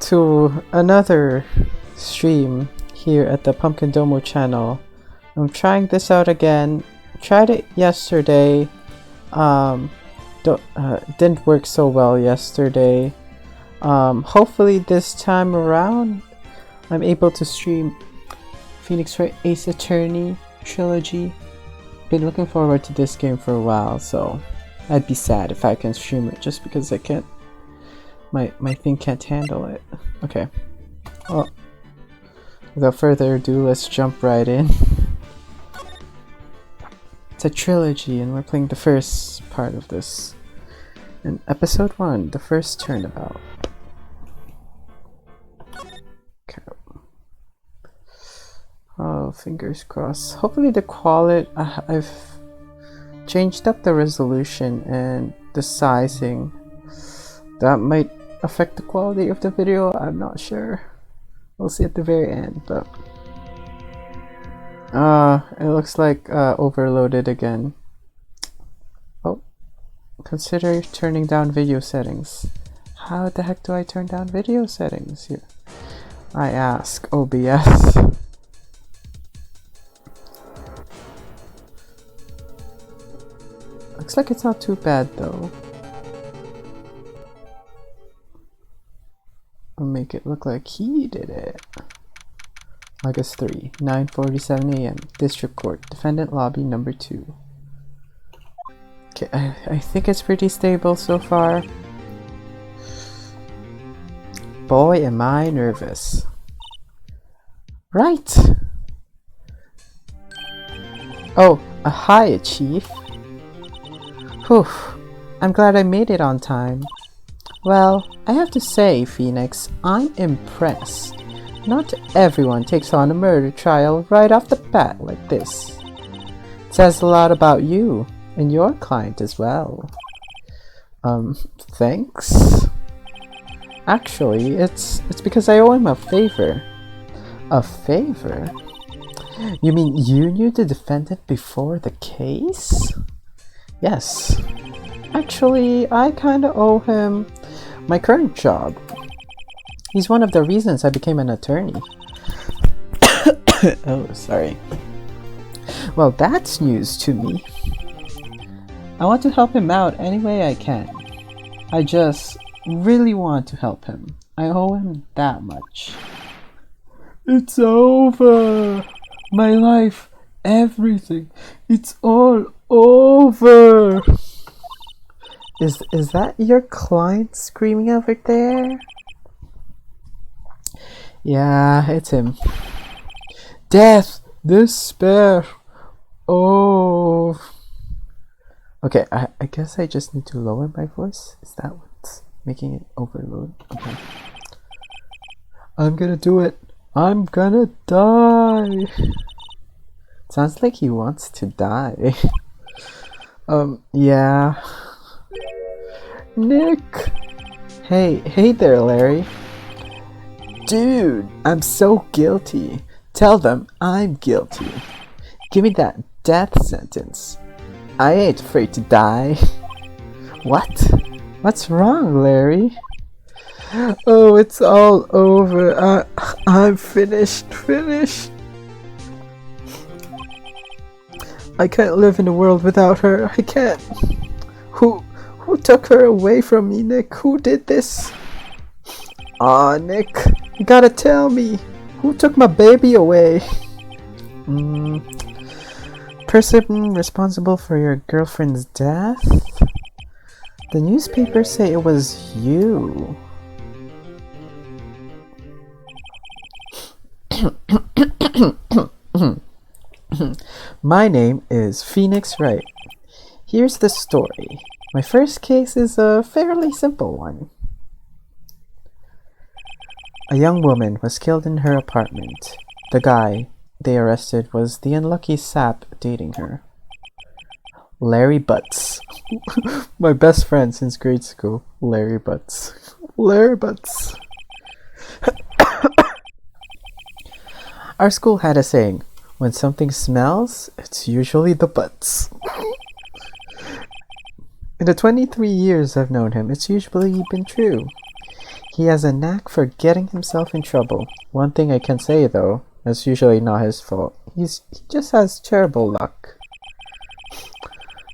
to another stream here at the Pumpkin Domo channel. I'm trying this out again. Tried it yesterday. Didn't work so well yesterday. Hopefully this time around I'm able to stream Phoenix Wright Ace Attorney trilogy. Been looking forward to this game for a while, so I'd be sad if I can stream it just because I can't. My thing can't handle it. Okay. Well, without further ado, let's jump right in. It's a trilogy, and we're playing the first part of this. In episode 1, the first Turnabout. Okay. Oh, fingers crossed. Hopefully the quality. I've changed up the resolution and the sizing. That might affect the quality of the video. I'm not sure. We'll see at the very end, but it looks like overloaded again. Oh, consider turning down video settings. How the heck do I turn down video settings here? I ask OBS. Looks like it's not too bad though. I'll make it look like he did it. August 3, 9:47 a.m. District Court, Defendant Lobby number 2. Okay, I think it's pretty stable so far. Boy, am I nervous. Right! Oh, hi, Chief. Whew, I'm glad I made it on time. Well, I have to say, Phoenix, I'm impressed. Not everyone takes on a murder trial right off the bat like this. It says a lot about you, and your client as well. Thanks? Actually, it's because I owe him a favor. A favor? You mean you knew the defendant before the case? Yes. Actually, I kinda owe him my current job. He's one of the reasons I became an attorney. Oh, sorry. Well, that's news to me. I want to help him out any way I can. I just really want to help him. I owe him that much. It's over. My life, everything. It's all over. Is that your client screaming over there? Yeah, it's him. Death! Despair! Oh. Okay, I guess I just need to lower my voice. Is that what's making it overload? Okay. I'm gonna do it. I'm gonna die. Sounds like he wants to die. Yeah. Nick! Hey there, Larry. Dude, I'm so guilty. Tell them I'm guilty. Give me that death sentence. I ain't afraid to die. What? What's wrong, Larry? Oh, it's all over. I'm finished. I can't live in a world without her. I can't. Who took her away from me, Nick? Who did this? Aw, Nick, you gotta tell me. Who took my baby away? Person responsible for your girlfriend's death? The newspapers say it was you. My name is Phoenix Wright. Here's the story. My first case is a fairly simple one. A young woman was killed in her apartment. The guy they arrested was the unlucky sap dating her. Larry Butts. My best friend since grade school. Larry Butts. Larry Butts. Our school had a saying, when something smells, it's usually the butts. In the 23 years I've known him, it's usually been true. He has a knack for getting himself in trouble. One thing I can say though, it's usually not his fault. He just has terrible luck.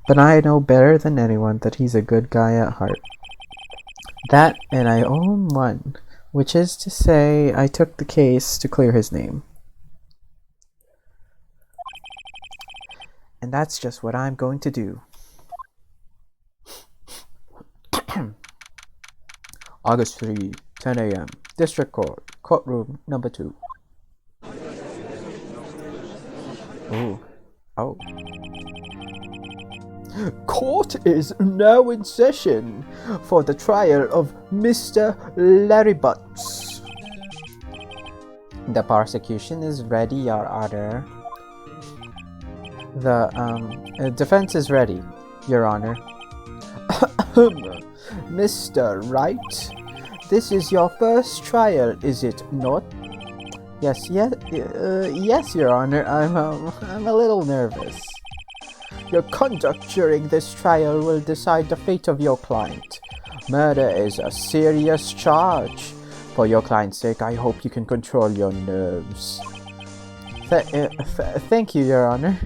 But I know better than anyone that he's a good guy at heart. That, and I owe him one, which is to say I took the case to clear his name. And that's just what I'm going to do. August 3, 10 a.m. District Court, courtroom number 2. Ooh. Oh. Court is now in session for the trial of Mr. Larry Butts. The prosecution is ready, Your Honor. The defense is ready, Your Honor. Mr. Wright, this is your first trial, is it not? Yes, Your Honor. I'm a little nervous. Your conduct during this trial will decide the fate of your client. Murder is a serious charge. For your client's sake, I hope you can control your nerves. Thank you, Your Honor.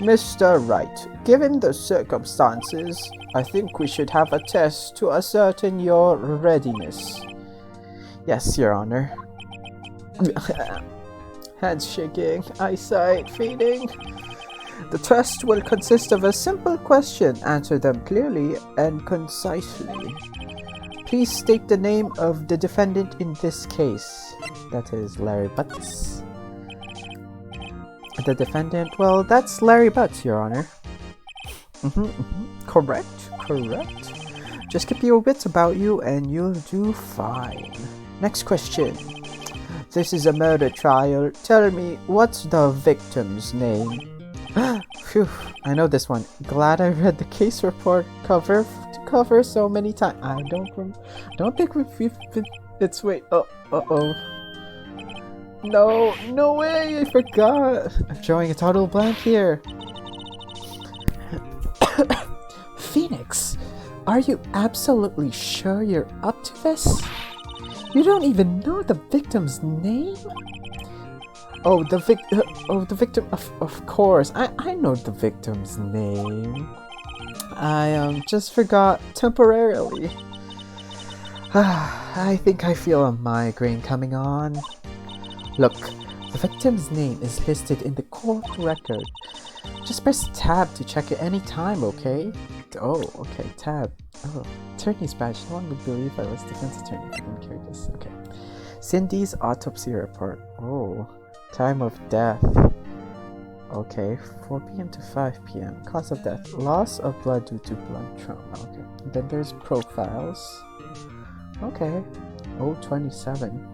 Mr. Wright, given the circumstances, I think we should have a test to ascertain your readiness. Yes, Your Honor. Hands shaking, eyesight fading. The test will consist of a simple question. Answer them clearly and concisely. Please state the name of the defendant in this case. That is Larry Butts. The defendant, well, that's Larry Butts, Your Honor. Correct. Just keep your wits about you and you'll do fine. Next question. This is a murder trial. Tell me, what's the victim's name? Phew, I know this one. Glad I read the case report cover to cover so many times. I don't think we've been... It's wait. Uh-oh. No way, I forgot. I'm drawing a total blank here. Phoenix, are you absolutely sure you're up to this? You don't even know the victim's name? Oh, the victim, of course. I know the victim's name. I just forgot temporarily. I think I feel a migraine coming on. Look, the victim's name is listed in the court record. Just press tab to check it any time, okay? Oh, okay, tab. Oh, attorney's badge. No one would believe I was defense attorney if I didn't carry this. Okay. Cindy's autopsy report. Oh, time of death. Okay, 4 p.m. to 5 p.m. Cause of death. Loss of blood due to blunt trauma. Okay. And then there's profiles. Okay. Oh, 27.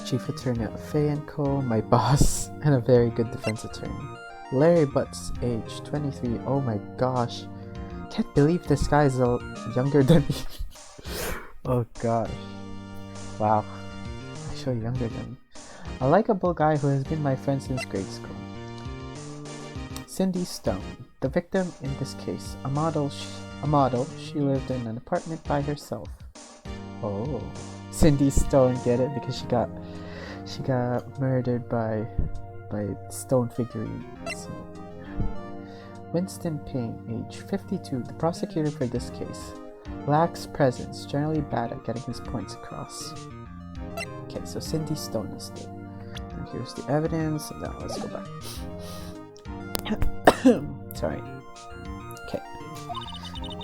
Chief Attorney at Fay & Co., my boss, and a very good defense attorney. Larry Butts, age 23. Oh my gosh. Can't believe this guy is younger than me. Oh gosh. Wow. Actually younger than me. A likable guy who has been my friend since grade school. Cindy Stone, the victim in this case. A model, she lived in an apartment by herself. Oh. Cindy Stone, get it? Because she got murdered by stone figurines. So. Winston Payne, age 52, the prosecutor for this case. Lacks presence, generally bad at getting his points across. Okay, so Cindy Stone is there. And here's the evidence. Now let's go back. Sorry. Okay.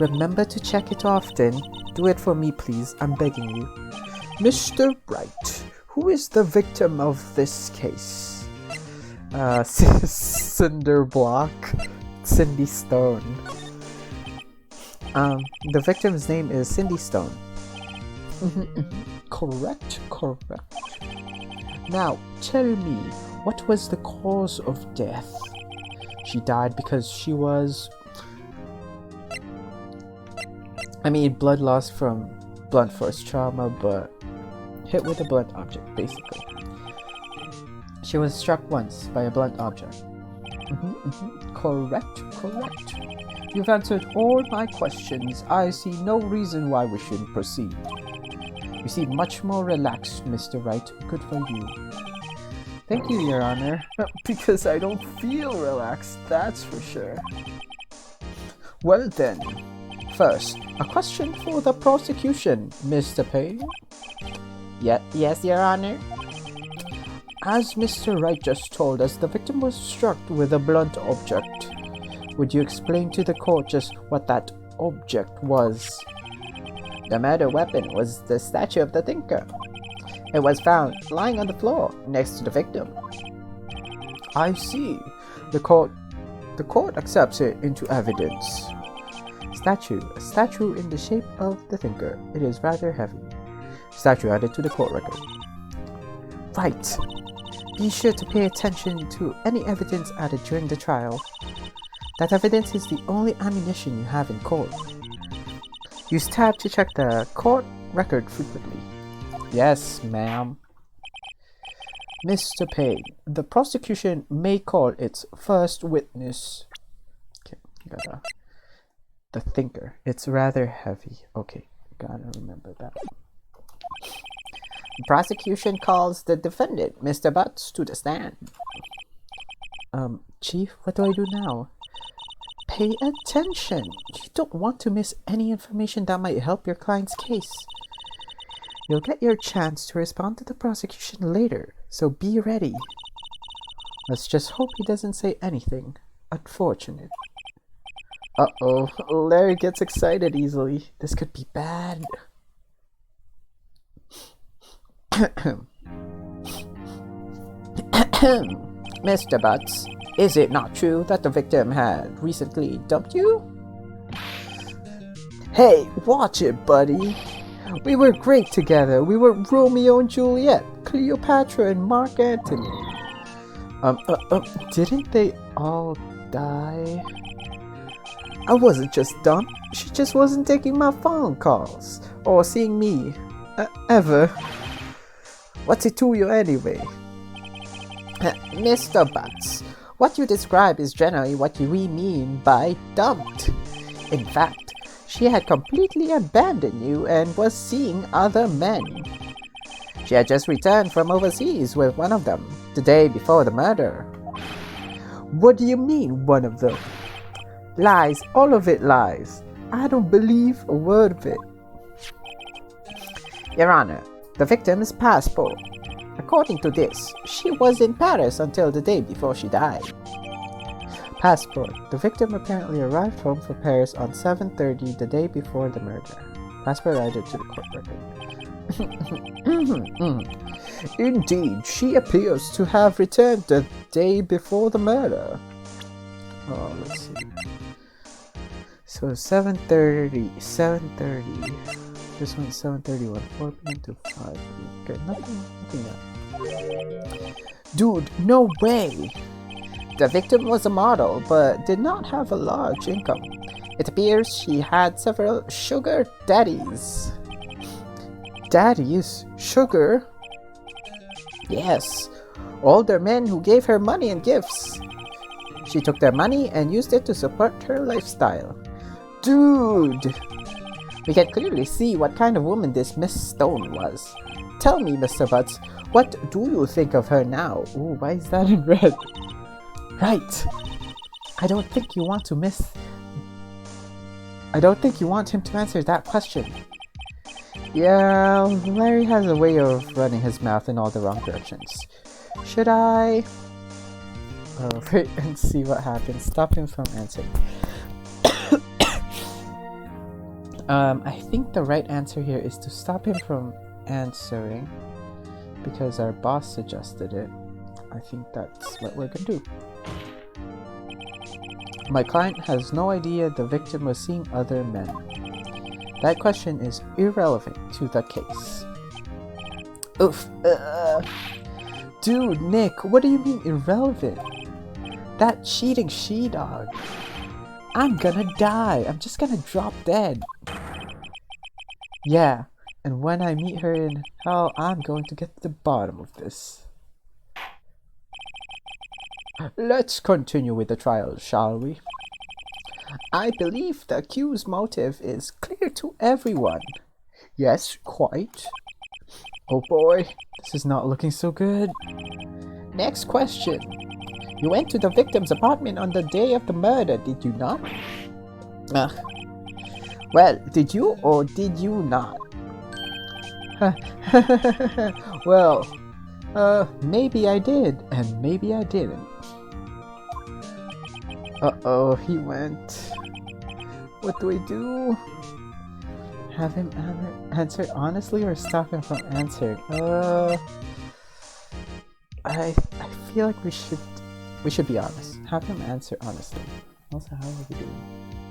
Remember to check it often. Do it for me, please. I'm begging you. Mr. Wright, who is the victim of this case? Cinder Block. Cindy Stone. The victim's name is Cindy Stone. Correct. Now, tell me, what was the cause of death? She died because she was... blood loss from blunt force trauma, but hit with a blunt object, basically. She was struck once by a blunt object. Correct. You've answered all my questions. I see no reason why we shouldn't proceed. You seem much more relaxed, Mr. Wright. Good for you. Thank you, Your Honor. Because I don't feel relaxed, that's for sure. Well then, first, a question for the prosecution, Mr. Payne. Yes, Your Honor. As Mr. Wright just told us, the victim was struck with a blunt object. Would you explain to the court just what that object was? The murder weapon was the statue of the thinker. It was found lying on the floor next to the victim. I see. The court accepts it into evidence. A statue in the shape of the thinker. It is rather heavy. Statue added to the court record. Right. Be sure to pay attention to any evidence added during the trial. That evidence is the only ammunition you have in court. Use tab to check the court record frequently. Yes, ma'am. Mr. Payne, the prosecution may call its first witness. Okay, got the thinker. It's rather heavy. Okay, gotta remember that. The prosecution calls the defendant, Mr. Butts, to the stand. Chief, what do I do now? Pay attention. You don't want to miss any information that might help your client's case. You'll get your chance to respond to the prosecution later, so be ready. Let's just hope he doesn't say anything unfortunate. Uh-oh, Larry gets excited easily. This could be bad. Mr. Butts, is it not true that the victim had recently dumped you? Hey, watch it, buddy. We were great together. We were Romeo and Juliet, Cleopatra and Mark Antony. Didn't they all die? I wasn't just dumped. She just wasn't taking my phone calls or seeing me. Ever. What's it to you anyway? Mr. Butts, what you describe is generally what we mean by dumped. In fact, she had completely abandoned you and was seeing other men. She had just returned from overseas with one of them, the day before the murder. What do you mean, one of them? Lies, all of it lies. I don't believe a word of it. Your Honor, the victim's passport. According to this, she was in Paris until the day before she died. Passport. The victim apparently arrived home from Paris on 7:30 the day before the murder. Passport added to the court record. Indeed, she appears to have returned the day before the murder. Oh, let's see. So 7:30. This one's 7:31. 4 p.m. to 5 p.m. Okay, nothing yet. Dude, no way! The victim was a model, but did not have a large income. It appears she had several sugar daddies. Daddies? Sugar? Yes, older men who gave her money and gifts. She took their money and used it to support her lifestyle. Dude! We can clearly see what kind of woman this Miss Stone was. Tell me, Mr. Butts, what do you think of her now? Ooh, why is that in red? Right. I don't think you want him to answer that question. Yeah, Larry has a way of running his mouth in all the wrong directions. Should I... wait and see what happens. Stop him from answering. I think the right answer here is to stop him from answering because our boss suggested it. I think that's what we're gonna do. My client has no idea the victim was seeing other men. That question is irrelevant to the case. Oof. Dude, Nick, what do you mean irrelevant? That cheating she-dog. I'm gonna die. I'm just gonna drop dead. Yeah, and when I meet her in hell, I'm going to get to the bottom of this. Let's continue with the trial, shall we? I believe the accused's motive is clear to everyone. Yes, quite. Oh boy, this is not looking so good. Next question. You went to the victim's apartment on the day of the murder, did you not? Ugh. Well, did you or did you not? Well, maybe I did, and maybe I didn't. Uh-oh, he went. What do we do? Have him answer honestly or stop him from answering? I feel like we should be honest. Have him answer honestly. Also, how are we doing?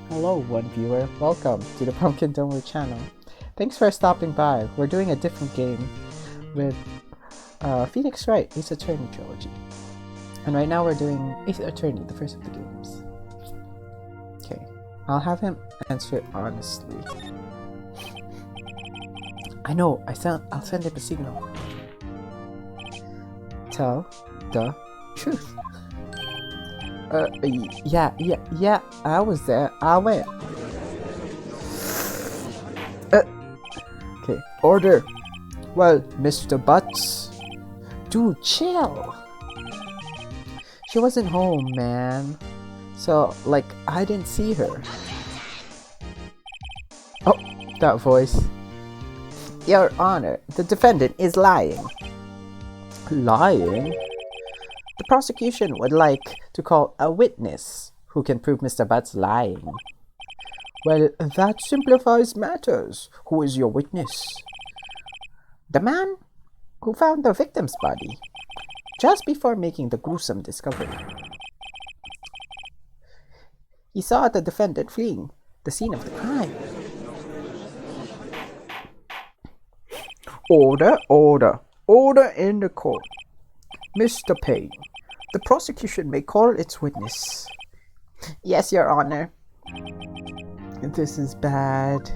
Hello, one viewer. Welcome to the Pumpkin Domer channel. Thanks for stopping by. We're doing a different game with Phoenix Wright, Ace Attorney trilogy. And right now we're doing Ace Attorney, the first of the games. Okay, I'll have him answer honestly. I know, I'll send him a signal. Tell the truth. Yeah, I was there. I went. Okay, order. Well, Mr. Butts. Dude, chill. She wasn't home, man. So, like, I didn't see her. Oh, that voice. Your Honor, the defendant is lying. Lying? The prosecution would like to call a witness who can prove Mr. Butts lying. Well, that simplifies matters. Who is your witness? The man who found the victim's body just before making the gruesome discovery. He saw the defendant fleeing the scene of the crime. Order in the court. Mr. Payne, the prosecution may call its witness. Yes, Your Honor. This is bad.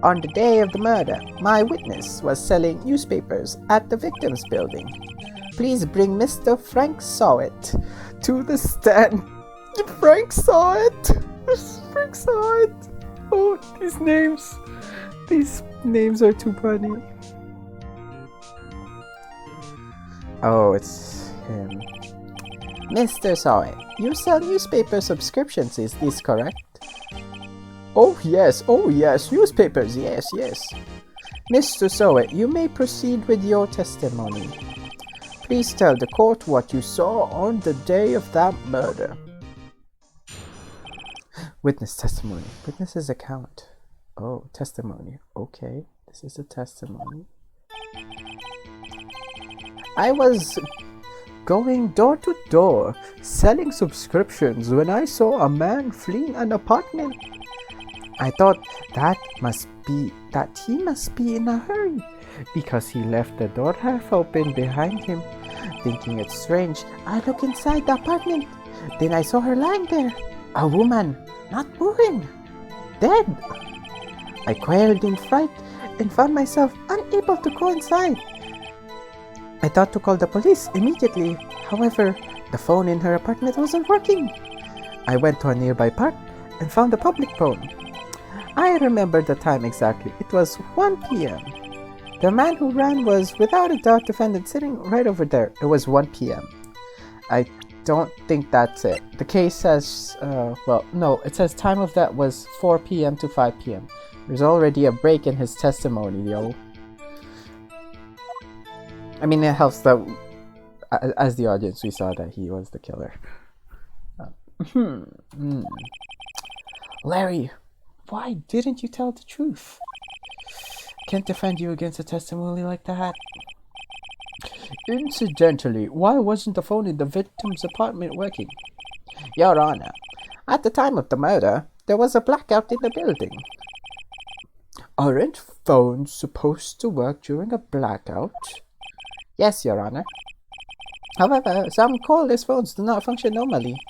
On the day of the murder, my witness was selling newspapers at the victim's building. Please bring Mr. Frank Sawit to the stand. Frank saw it. Frank saw it. Oh, these names are too funny. Oh, it's him. Mr. Sawit, you sell newspaper subscriptions, is this correct? Oh yes, newspapers, yes. Mr. Sawit, you may proceed with your testimony. Please tell the court what you saw on the day of that murder. Witness testimony. Witness's account. Oh, testimony. Okay, this is a testimony. I was going door to door selling subscriptions when I saw a man fleeing an apartment. I thought that he must be in a hurry because he left the door half open behind him. Thinking it strange, I looked inside the apartment. Then I saw her lying there, a woman, not moving, dead. I quailed in fright and found myself unable to go inside. I thought to call the police immediately. However, the phone in her apartment wasn't working. I went to a nearby park and found the public phone. I remember the time exactly. It was 1 p.m. The man who ran was without a doubt defendant sitting right over there. It was 1 p.m. I don't think that's it. The case says, it says time of that was 4 p.m. to 5 p.m. There's already a break in his testimony, yo. I mean, it helps that as the audience we saw that he was the killer. Larry, why didn't you tell the truth? Can't defend you against a testimony like that. Incidentally, why wasn't the phone in the victim's apartment working? Your Honor, at the time of the murder, there was a blackout in the building. Aren't phones supposed to work during a blackout? Yes, Your Honor. However, some cordless phones do not function normally.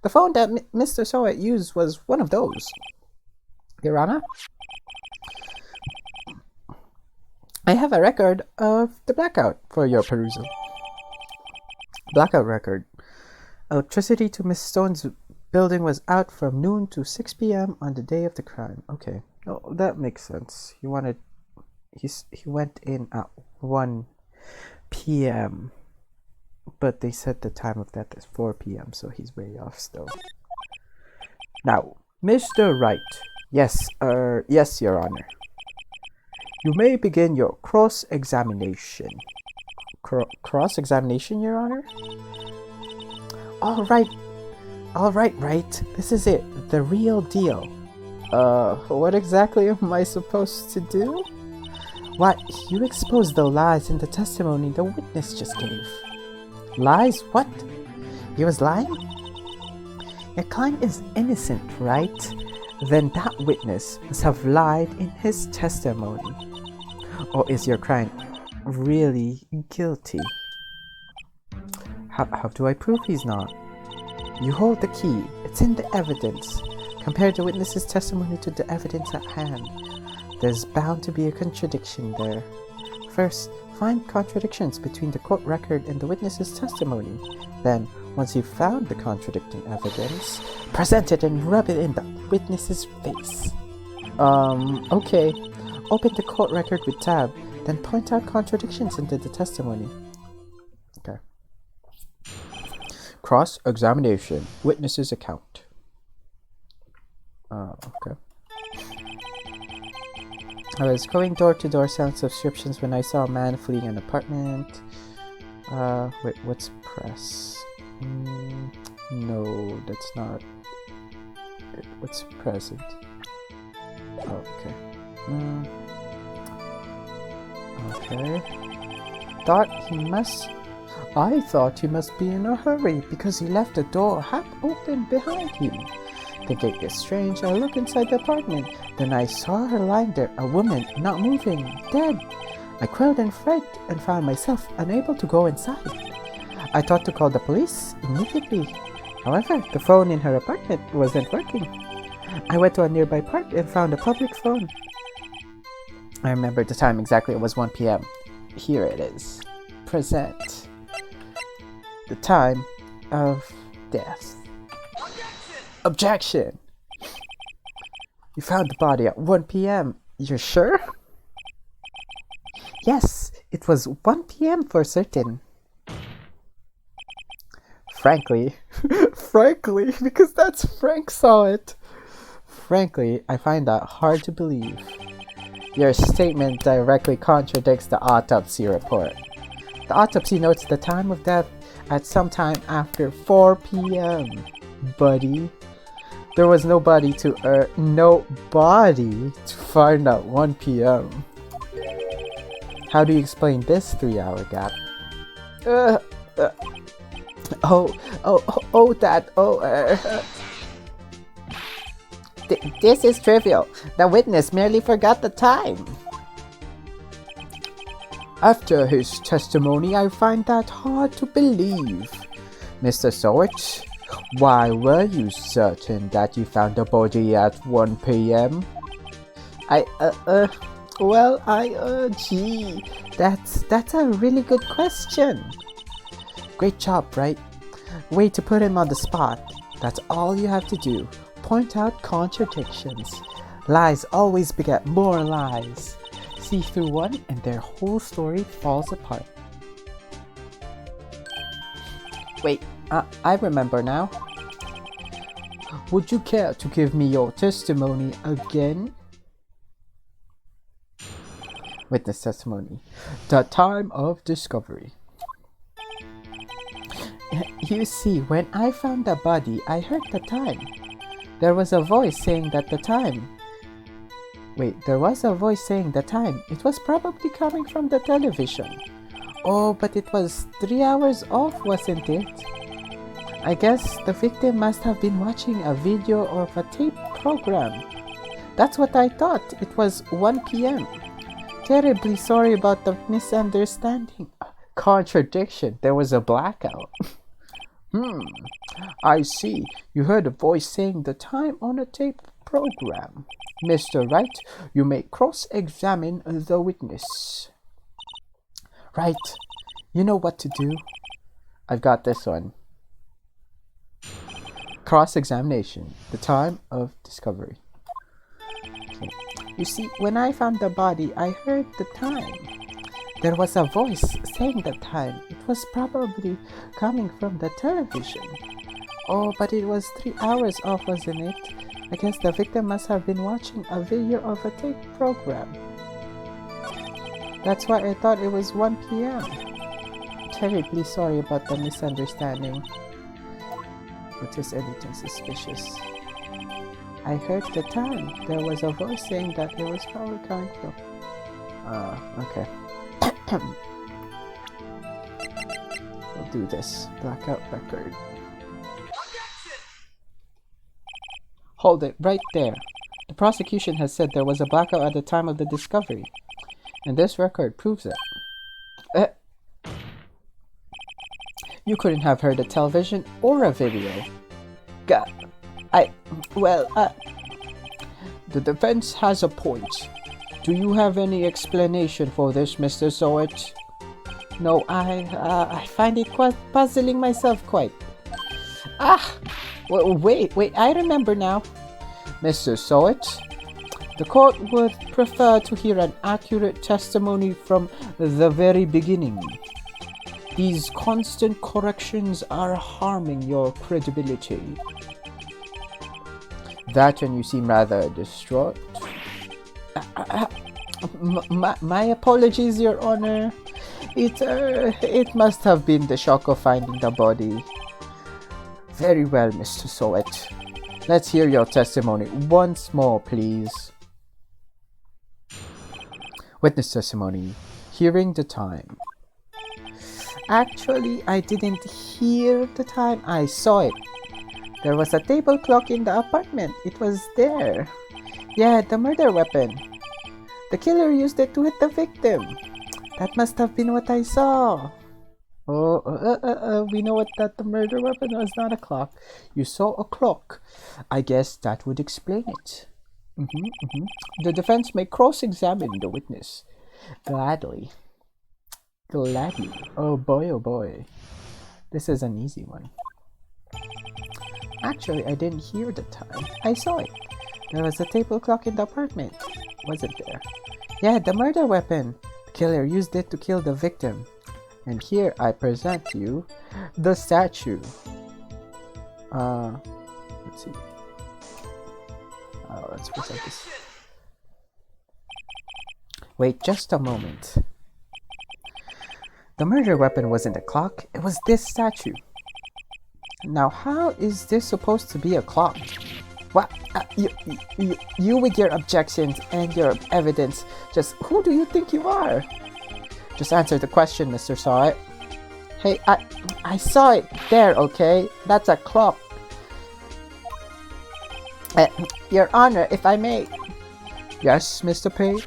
The phone that Mr. Sawit used was one of those. Your Honor? I have a record of the blackout for your perusal. Blackout record. Electricity to Miss Stone's Building was out from noon to 6 p.m. on the day of the crime. Okay. Oh, that makes sense. He went in at 1 p.m. But they said the time of death is 4 p.m., so he's way off still. Now, Mr. Wright. Yes, Your Honor. You may begin your cross-examination. Cross-examination, Your Honor? All right, Wright. This is it. The real deal. What exactly am I supposed to do? Why, you exposed the lies in the testimony the witness just gave. Lies? What? He was lying? Your client is innocent, right? Then that witness must have lied in his testimony. Or is your client really guilty? How do I prove he's not? You hold the key. It's in the evidence. Compare the witness's testimony to the evidence at hand. There's bound to be a contradiction there. First, find contradictions between the court record and the witness's testimony. Then, once you've found the contradicting evidence, present it and rub it in the witness's face. Okay. Open the court record with tab, then point out contradictions into the testimony. Okay. Cross-examination. Witness's account. Okay. I was going door to door selling subscriptions when I saw a man fleeing an apartment. Wait, what's press? No, that's not it. What's present? Oh, okay. Okay. I thought he must be in a hurry because he left the door half open behind him. Thinking it's strange, I look inside the apartment. Then I saw her lying there, a woman, not moving, dead. I quailed in fright and found myself unable to go inside. I thought to call the police immediately. However, the phone in her apartment wasn't working. I went to a nearby park and found a public phone. I remember the time exactly. It was 1 p.m. Here it is. Present. The time of death. Objection! You found the body at 1 p.m. You're sure? Yes, it was 1 p.m. for certain. Frankly, because that's Frank saw it. Frankly, I find that hard to believe. Your statement directly contradicts the autopsy report. The autopsy notes the time of death at some time after 4 p.m. Buddy. There was nobody to find at 1 p.m. How do you explain this 3-hour gap? This is trivial. The witness merely forgot the time. After his testimony, I find that hard to believe. Mr. Sowich, why were you certain that you found the body at 1 p.m.? Gee, that's a really good question. Great job, right? Way to put him on the spot. That's all you have to do. Point out contradictions. Lies always beget more lies. See through one and their whole story falls apart. Wait, I remember now. Would you care to give me your testimony again? Witness testimony. The time of discovery. You see, when I found the body, I heard the time. There was a voice saying that the time. There was a voice saying the time. It was probably coming from the television. Oh, but it was 3 hours off, wasn't it? I guess the victim must have been watching a video of a tape program. That's what I thought. It was 1 p.m. Terribly sorry about the misunderstanding. Contradiction. There was a blackout. I see. You heard a voice saying the time on a tape program. Mr. Wright, you may cross-examine the witness. Right. You know what to do. I've got this one. Cross-examination. The time of discovery. Okay. You see, when I found the body, I heard the time. There was a voice saying the time. It was probably coming from the television. Oh, but it was 3 hours off, wasn't it? I guess the victim must have been watching a video of a tape program. That's why I thought it was 1 p.m. Terribly sorry about the misunderstanding. But is anything suspicious? I heard the time. There was a voice saying that it was probably coming from... okay. We'll do this. Blackout record. Hold it, right there. The prosecution has said there was a blackout at the time of the discovery. And this record proves it. You couldn't have heard a television or a video. The defense has a point. Do you have any explanation for this, Mr. Zoet? No, I find it quite puzzling myself quite. Wait, I remember now. Mr. Zoet, the court would prefer to hear an accurate testimony from the very beginning. These constant corrections are harming your credibility. That and you seem rather distraught. My apologies, Your Honor. It must have been the shock of finding the body. Very well, Mr. Zoet. Let's hear your testimony once more, please. Witness testimony. Hearing the time. Actually, I didn't hear the time. I saw it. There was a table clock in the apartment. It was there. Yeah, the murder weapon. The killer used it to hit the victim. That must have been what I saw. We know that the murder weapon was not a clock. You saw a clock. I guess that would explain it. The defense may cross-examine the witness. Gladly. Oh boy. This is an easy one. Actually, I didn't hear the time. I saw it. There was a table clock in the apartment. Wasn't there? Yeah, the murder weapon. The killer used it to kill the victim. And here I present you the statue. Let's see. Let's present this. Wait just a moment. The murder weapon wasn't a clock, it was this statue. Now how is this supposed to be a clock? What? You with your objections and your evidence, just who do you think you are? Just answer the question, Mr. Saw It. Hey, I saw it there, okay? That's a clock. Your Honor, if I may. Yes, Mr. Pate?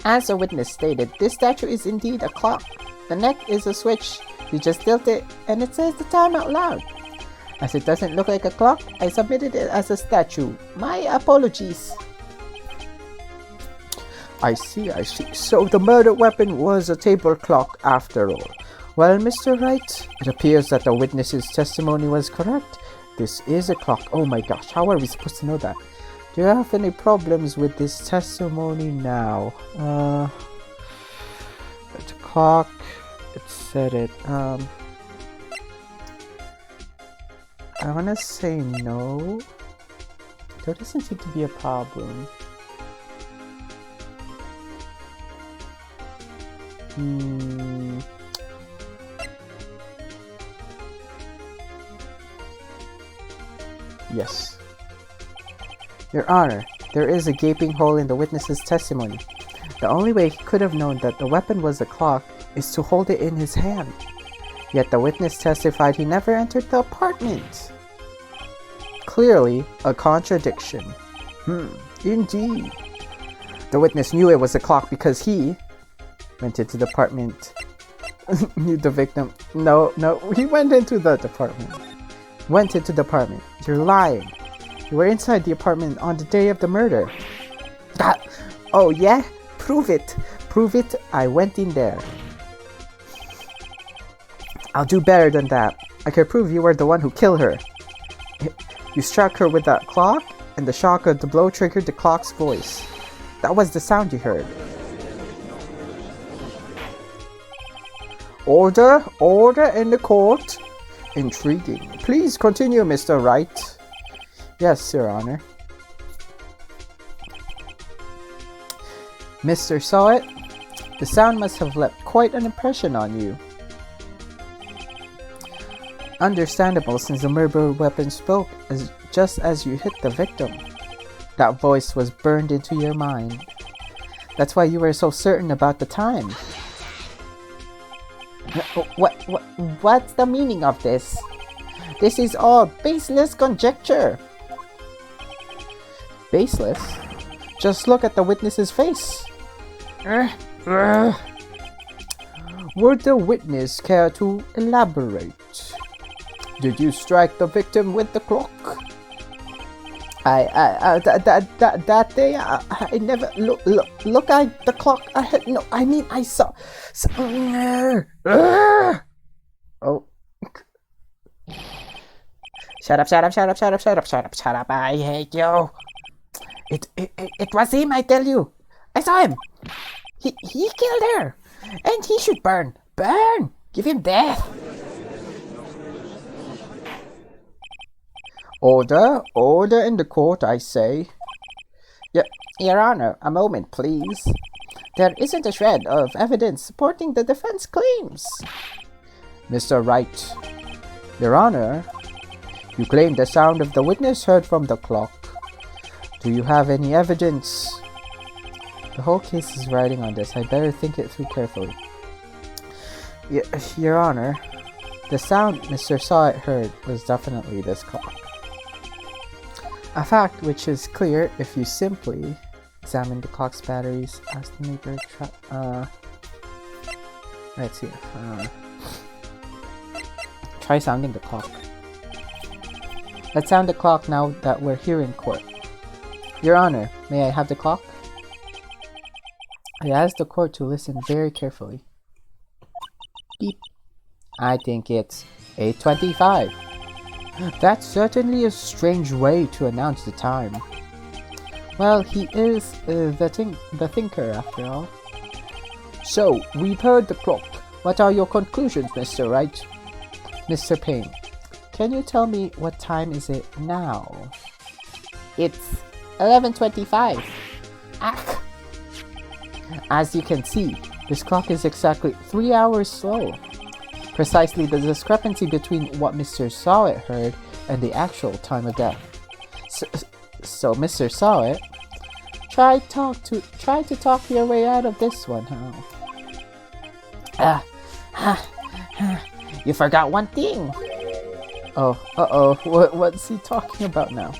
As a witness stated, this statue is indeed a clock. The neck is a switch. You just tilt it and it says the time out loud. As it doesn't look like a clock, I submitted it as a statue. My apologies. I see. So the murder weapon was a table clock after all. Well, Mr. Wright, it appears that the witness's testimony was correct. This is a clock. Oh my gosh, how are we supposed to know that? Do you have any problems with this testimony now? It's a clock. It said it. I wanna say no. There doesn't seem to be a problem. Yes. Your Honor, there is a gaping hole in the witness's testimony. The only way he could have known that the weapon was a clock is to hold it in his hand. Yet the witness testified he never entered the apartment. Clearly, a contradiction. Indeed. The witness knew it was a clock because he went into the apartment. Knew the victim. No, he went into the apartment. Went into the apartment. You're lying. You were inside the apartment on the day of the murder. Oh yeah? Prove it. Prove it. I went in there. I'll do better than that. I can prove you were the one who killed her. You struck her with that clock, and the shock of the blow triggered the clock's voice. That was the sound you heard. Order! Order in the court! Intriguing. Please continue, Mr. Wright. Yes, Your Honor. Mr. Saw It? The sound must have left quite an impression on you. Understandable, since the murder weapon spoke just as you hit the victim. That voice was burned into your mind. That's why you were so certain about the time. What's the meaning of this? This is all baseless conjecture. Baseless? Just look at the witness's face. Would the witness care to elaborate? Did you strike the victim with the clock? That day, I never look at the clock. I saw. Oh. Shut up. I hate you. It was him, I tell you. I saw him. He killed her. And he should burn. Burn! Give him death. Order in the court, I say. Your Honor, a moment, please. There isn't a shred of evidence supporting the defense claims. Mr. Wright, Your Honor, you claim the sound of the witness heard from the clock. Do you have any evidence? The whole case is riding on this. I better think it through carefully. Your Honor, the sound Mr. Saw It heard was definitely this clock. A fact which is clear if you simply examine the clock's batteries. Ask the neighbor. Let's see. Try sounding the clock. Let's sound the clock now that we're here in court. Your Honor, may I have the clock? I asked the court to listen very carefully. Beep. I think it's 8:25. That's certainly a strange way to announce the time. Well, he is the thinker after all. So, we've heard the clock. What are your conclusions, Mr. Wright? Mr. Payne, can you tell me what time is it now? It's 11:25. Ah! As you can see, this clock is exactly 3 hours slow. Precisely the discrepancy between what Mr. Saw It heard and the actual time of death. So Mr. Saw It, try to talk your way out of this one, huh? You forgot one thing. What's he talking about now?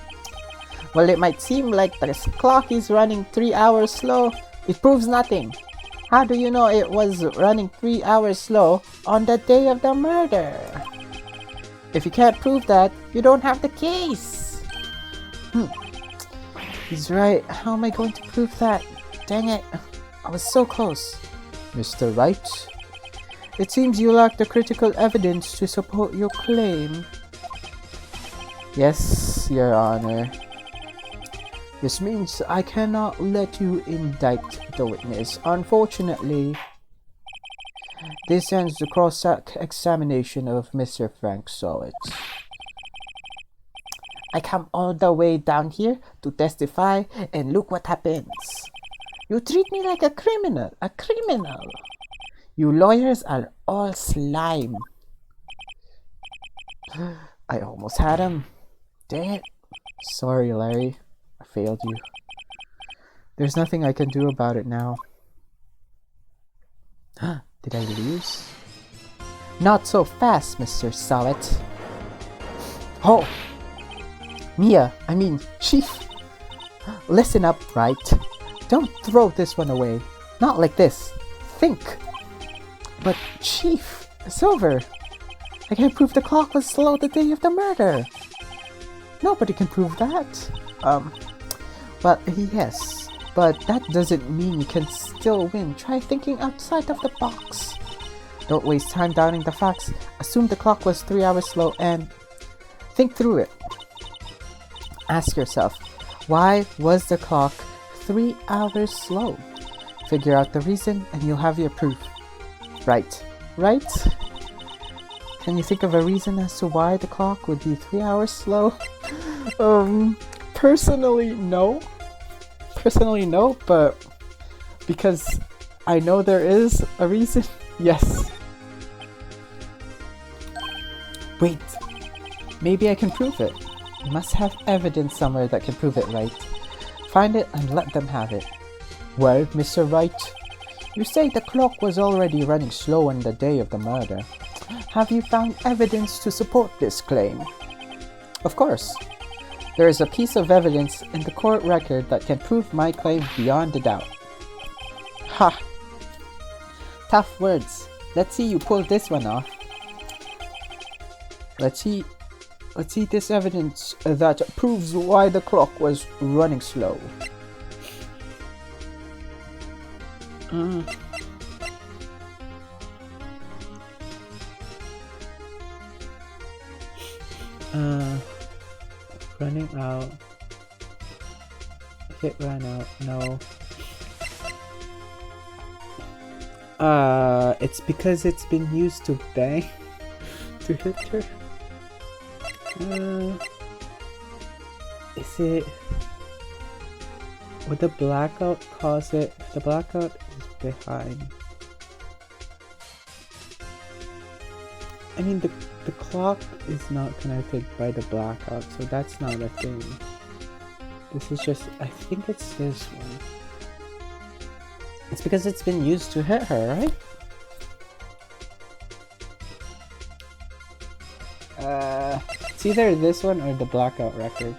Well, it might seem like this clock is running 3 hours slow. It proves nothing. How do you know it was running 3 hours slow on the day of the murder? If you can't prove that, you don't have the case. He's right. How am I going to prove that? Dang it. I was so close. Mr. Wright, it seems you lack the critical evidence to support your claim. Yes, Your Honor. This means I cannot let you indict the witness. Unfortunately, this ends the cross-examination of Mr. Frank Saw It. I come all the way down here to testify, and look what happens. You treat me like a criminal. You lawyers are all slime. I almost had him. Dang it. Sorry, Larry. I failed you. There's nothing I can do about it now. Did I lose? Not so fast, Mr. Saw It. Oh! Chief! Listen up, Wright. Don't throw this one away. Not like this. Think! But, Chief, Silver, I can't prove the clock was slow the day of the murder. Nobody can prove that. Well, yes, but that doesn't mean you can still win. Try thinking outside of the box. Don't waste time doubting the facts. Assume the clock was 3 hours slow and think through it. Ask yourself, why was the clock 3 hours slow? Figure out the reason and you'll have your proof. Right? Can you think of a reason as to why the clock would be 3 hours slow? Personally no, but because I know there is a reason, yes. Wait, maybe I can prove it. You must have evidence somewhere that can prove it, right? Find it and let them have it. Well, Mr. Wright, you say the clock was already running slow on the day of the murder. Have you found evidence to support this claim? Of course. There is a piece of evidence in the court record that can prove my claim beyond a doubt. Ha! Tough words. Let's see you pull this one off. Let's see this evidence that proves why the clock was running slow. Running out. Hit ran out. No. It's because it's been used to bang to hit her. Is it? Would the blackout cause it? The blackout is behind. I mean, the clock is not connected by the blackout, so that's not a thing. This is just, I think it's this one. It's because it's been used to hit her, right? It's either this one or the blackout record.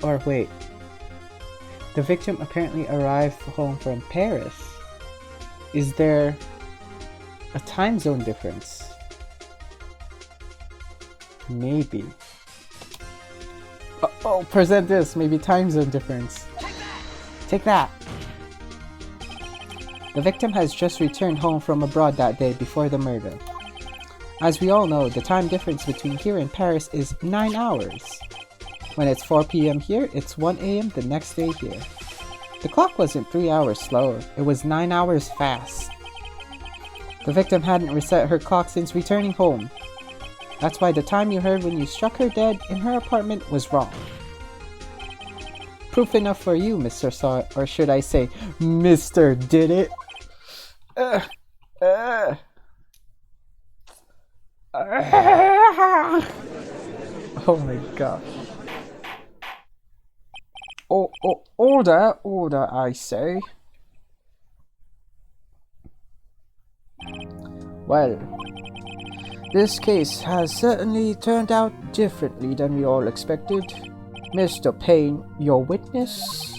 Or wait. The victim apparently arrived home from Paris. Is there a time zone difference? Maybe. Oh, present this. Maybe time zone difference. Take that. The victim has just returned home from abroad that day before the murder. As we all know, the time difference between here and Paris is 9 hours. When it's 4 p.m. here, it's 1 a.m. the next day here. The clock wasn't 3 hours slow, it was 9 hours fast. The victim hadn't reset her clock since returning home. That's why the time you heard when you struck her dead in her apartment was wrong. Proof enough for you, Mr. Saw It, or should I say, Mr. Did It? Oh my gosh. Order, I say. Well, this case has certainly turned out differently than we all expected. Mr. Payne, your witness,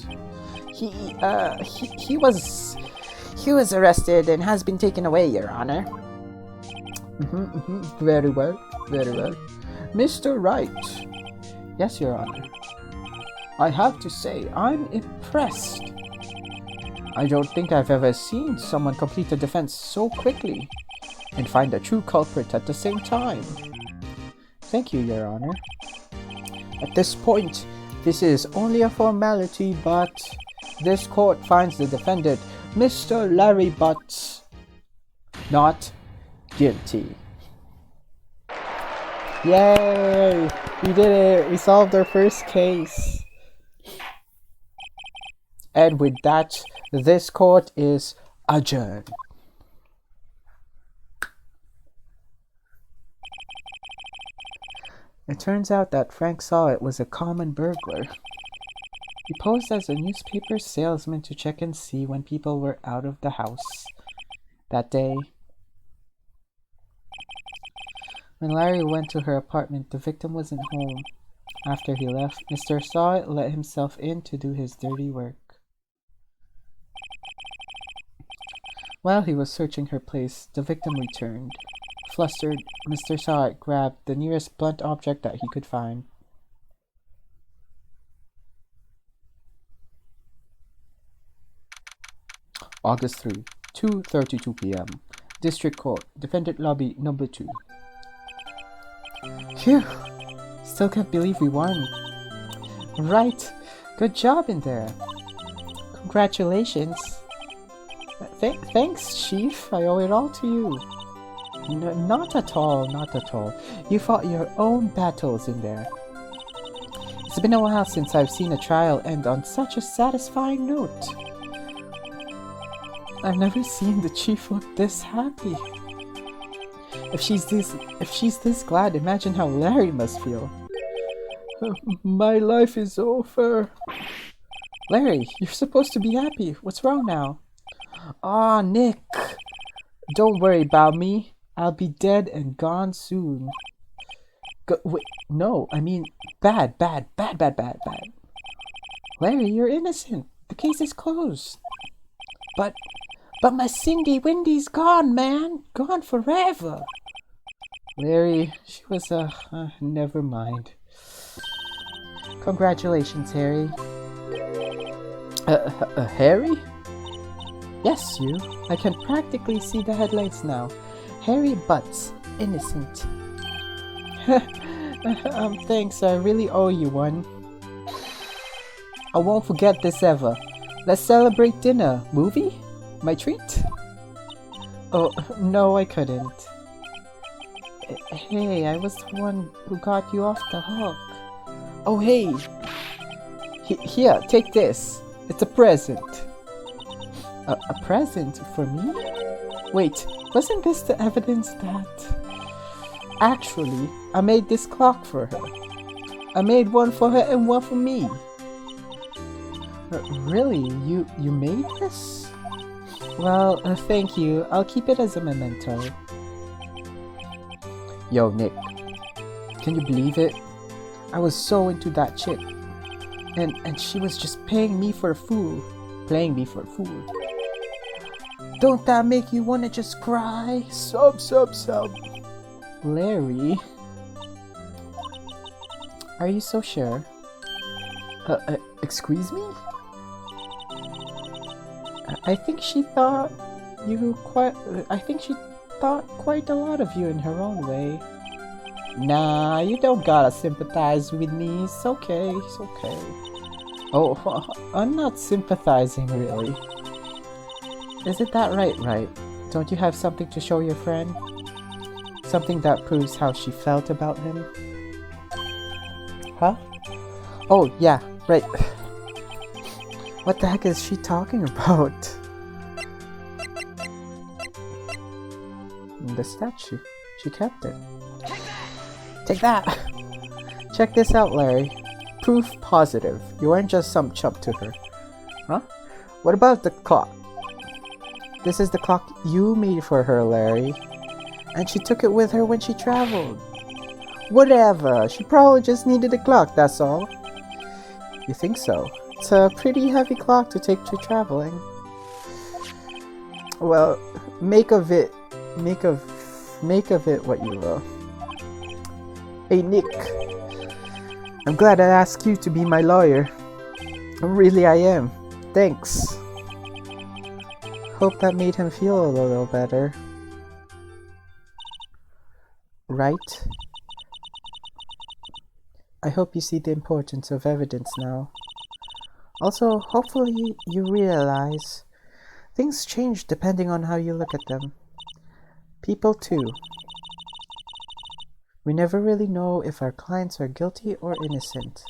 he was arrested and has been taken away, Your Honor. Very well. Mr. Wright. Yes, Your Honor. I have to say, I'm impressed. I don't think I've ever seen someone complete a defense so quickly and find a true culprit at the same time. Thank you, Your Honor. At this point, this is only a formality, but this court finds the defendant, Mr. Larry Butts, not guilty. Yay! We did it! We solved our first case. And with that, this court is adjourned. It turns out that Frank Saw It was a common burglar. He posed as a newspaper salesman to check and see when people were out of the house. That day, when Larry went to her apartment, the victim wasn't home. After he left, Mr. Saw It let himself in to do his dirty work. While he was searching her place, the victim returned. Flustered, Mr. Saw It grabbed the nearest blunt object that he could find. August 3, 2:32 p.m. District Court, Defendant Lobby Number 2. Phew! Still can't believe we won. Right. Good job in there. Congratulations. Thanks, Chief. I owe it all to you. Not at all, not at all. You fought your own battles in there. It's been a while since I've seen a trial end on such a satisfying note. I've never seen the Chief look this happy. If she's this glad, imagine how Larry must feel. My life is over. Larry, you're supposed to be happy. What's wrong now? Aw, Nick. Don't worry about me. I'll be dead and gone soon. Wait, no, I mean bad. Larry, you're innocent. The case is closed. But my Cindy Windy's gone, man. Gone forever. Larry, she was never mind. Congratulations, Harry. Harry? Yes, you. I can practically see the headlights now. Harry Butts, innocent. Thanks, I really owe you one. I won't forget this ever. Let's celebrate dinner. Movie? My treat? Oh, no, I couldn't. Hey, I was the one who got you off the hook. Oh, hey! Here, take this. It's a present. A present for me? Wait, wasn't this the evidence that... Actually, I made this clock for her. I made one for her and one for me. Really? You made this? Well, thank you. I'll keep it as a memento. Yo, Nick. Can you believe it? I was so into that chick. And she was just paying me for a fool. Playing me for a fool. Don't that make you wanna just cry? Sub. Larry? Are you so sure? Excuse me? I think she thought quite a lot of you in her own way. Nah, you don't gotta sympathize with me. It's okay. Oh, I'm not sympathizing really. Is it that right? Don't you have something to show your friend? Something that proves how she felt about him? Huh? Oh, yeah, right. What the heck is she talking about? The statue. She kept it. Take that! Check this out, Larry. Proof positive. You weren't just some chump to her. Huh? What about the clock? This is the clock you made for her, Larry. And she took it with her when she traveled. Whatever. She probably just needed a clock, that's all. You think so? It's a pretty heavy clock to take to traveling. Well, make of it what you will. Hey, Nick. I'm glad I asked you to be my lawyer. Really, I am. Thanks. Hope that made him feel a little better. Right? I hope you see the importance of evidence now. Also, hopefully you realize things change depending on how you look at them. People too. We never really know if our clients are guilty or innocent.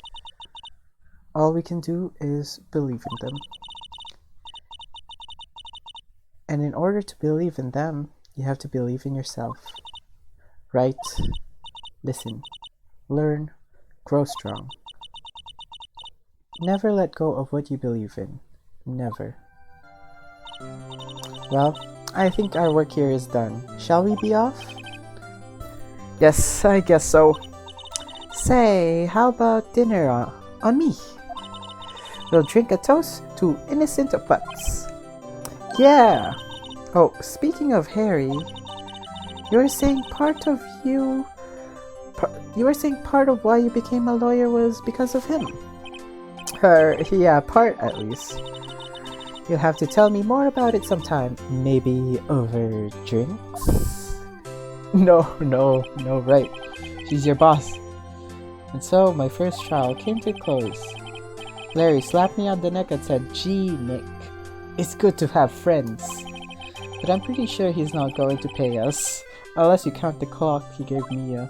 All we can do is believe in them. And in order to believe in them, you have to believe in yourself. Right? Listen. Learn. Grow strong. Never let go of what you believe in. Never. Well, I think our work here is done. Shall we be off? Yes, I guess so. Say, how about dinner on me? We'll drink a toast to innocent butts. Yeah! Oh, speaking of Harry, you were saying part of why you became a lawyer was because of him. Yeah, part at least. You'll have to tell me more about it sometime. Maybe over drinks? No, right. She's your boss. And so my first trial came to a close. Larry slapped me on the neck and said, "Gee, Nick, it's good to have friends." But I'm pretty sure he's not going to pay us, unless you count the clock he gave Mia.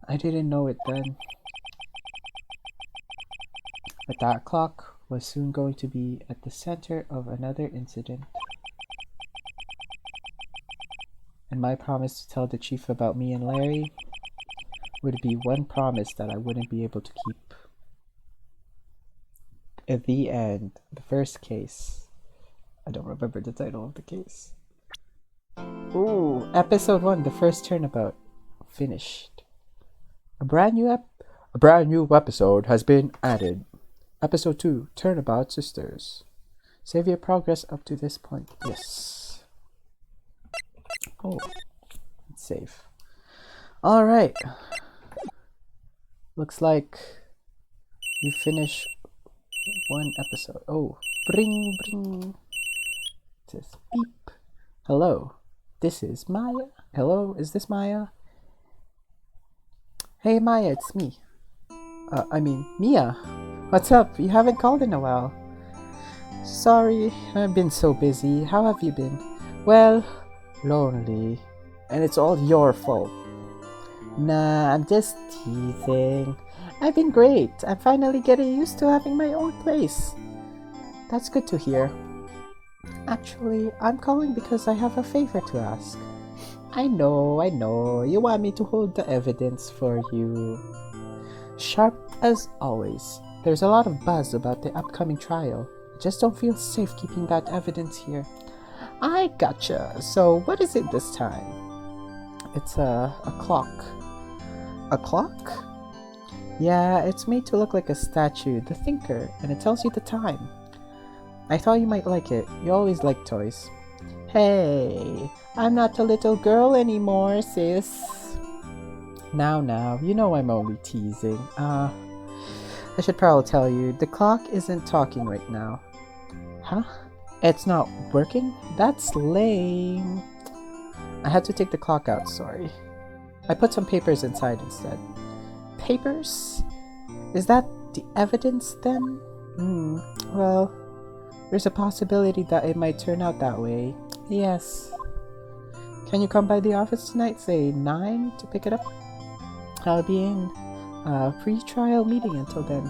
I didn't know it then. But that clock was soon going to be at the center of another incident. And my promise to tell the chief about me and Larry would be one promise that I wouldn't be able to keep. At the end, the first case. I don't remember the title of the case. Ooh, episode 1, the first turnabout. Finished. A brand new episode has been added. Episode 2, Turnabout Sisters. Save your progress up to this point. Yes. Oh, let's save. Alright. Looks like you finish one episode. Oh, bring. It says beep. Hello, this is Maya. Hello, is this Maya? Hey Maya, it's me. Mia. What's up? You haven't called in a while. Sorry, I've been so busy. How have you been? Well, lonely. And it's all your fault. Nah, I'm just teasing. I've been great. I'm finally getting used to having my own place. That's good to hear. Actually, I'm calling because I have a favor to ask. I know. You want me to hold the evidence for you. Sharp as always. There's a lot of buzz about the upcoming trial. I just don't feel safe keeping that evidence here. I gotcha. So what is it this time? It's a clock. A clock? Yeah, it's made to look like a statue, the thinker, and it tells you the time. I thought you might like it. You always like toys. Hey, I'm not a little girl anymore, sis. Now, you know I'm only teasing. I should probably tell you, the clock isn't talking right now. Huh? It's not working? That's lame. I had to take the clock out, sorry. I put some papers inside instead. Papers? Is that the evidence then? Well, there's a possibility that it might turn out that way. Yes. Can you come by the office tonight, say 9, to pick it up? I'll be in a pre-trial meeting until then.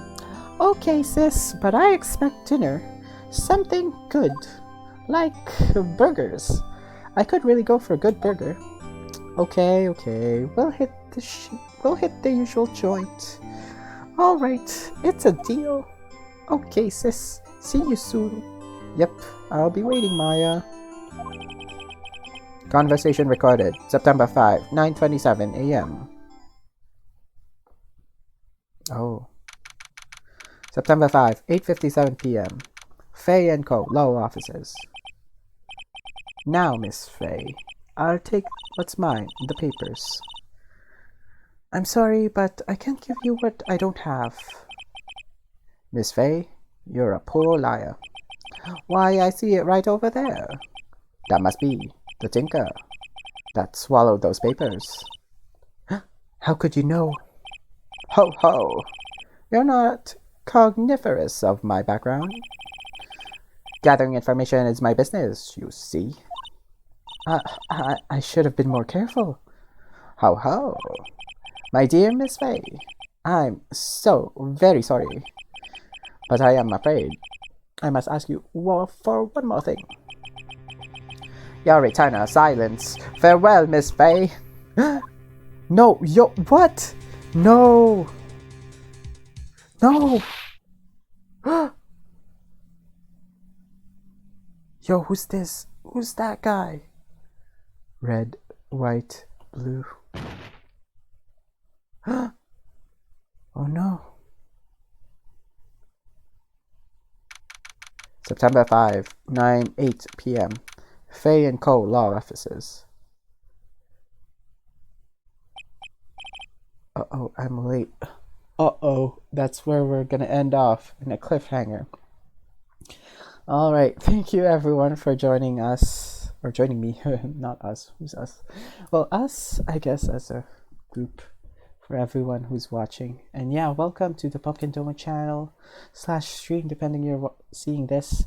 Okay, sis, but I expect dinner. Something good. Like burgers. I could really go for a good burger. Okay. We'll hit the usual joint. All right, it's a deal. Okay, sis. See you soon. Yep, I'll be waiting, Maya. Conversation recorded. September 5, 9:27 a.m. Oh. September 5, 8:57 p.m. Faye & Co. Law Offices. Now, Miss Faye, I'll take what's mine, the papers. I'm sorry, but I can't give you what I don't have. Miss Faye, you're a poor liar. Why, I see it right over there. That must be the tinker that swallowed those papers. How could you know? Ho ho! You're not cogniferous of my background. Gathering information is my business, you see. I should have been more careful. Ho ho! My dear Miss Faye, I'm so very sorry. But I am afraid I must ask you for one more thing. Your retainer, silence. Farewell, Miss Faye. No, what? No. Yo, who's this? Who's that guy? Red, white, blue. Oh no. September 5, 9:08 p.m. Faye & Co. Law Offices. Uh-oh, I'm late. Uh-oh, that's where we're gonna end off, in a cliffhanger. Alright, thank you everyone for joining us. or joining me. Not us. Who's us? Well, us, I guess, as a group for everyone who's watching. And yeah, welcome to the Pumpkin Doma channel / stream, depending you're seeing this.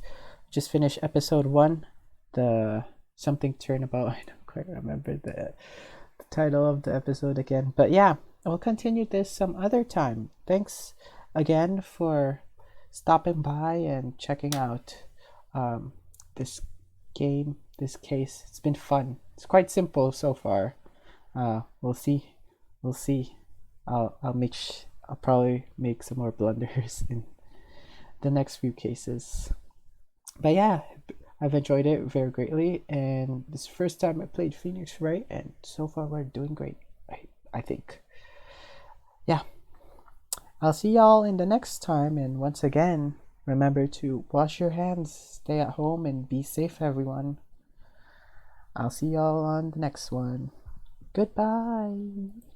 Just finished episode 1, the something turnabout. I don't quite remember the title of the episode again. But yeah, I'll continue this some other time. Thanks again for stopping by and checking out this game, this case. It's been fun. It's quite simple so far. We'll see. We'll see. I'll probably make some more blunders in the next few cases. But yeah, I've enjoyed it very greatly, and this is the first time I played Phoenix Wright, and so far we're doing great. I think. Yeah. I'll see y'all in the next time, and once again, remember to wash your hands, stay at home, and be safe, everyone. I'll see y'all on the next one. Goodbye.